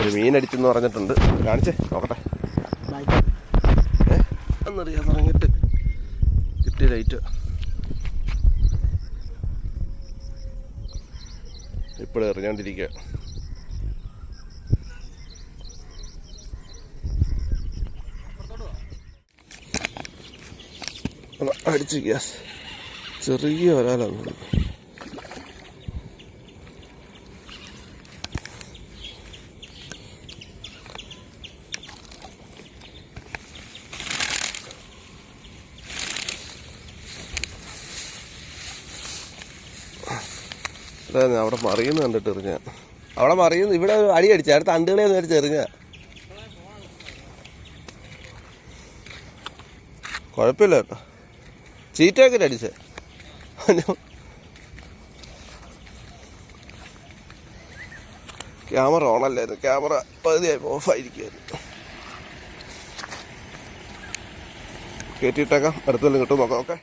ഒരു മീനടിച്ചെന്ന് പറഞ്ഞിട്ടുണ്ട്. കാണിച്ചേ നോക്കട്ടെ. എന്നറിയാൻ തുടങ്ങിയിട്ട് കിട്ടിയ ലൈറ്റ് ഇപ്പോഴും എറിഞ്ഞോണ്ടിരിക്കുക. അടിച്ചു ഗ്യാസ് ചെറിയ വരാലാണ്. അവിടെ മറിയുന്ന കണ്ടിട്ട് എറിഞ്ഞ, അവിടെ മറിയുന്നു. ഇവിടെ അടി അടിച്ച അടുത്ത അണ്ടുകളെ നേരിച്ച് എറിഞ്ഞ കുഴപ്പമില്ല കേട്ടോ. ചീറ്റയൊക്കെ അടിച്ചേ. ക്യാമറ ഓണല്ലായിരുന്നു, ക്യാമറ പകുതിയായി ഓഫായിരിക്കുമായിരുന്നു. കയറ്റിയിട്ടേക്കാം, അടുത്തെല്ലാം കിട്ടും നോക്കാം. ഓക്കെ.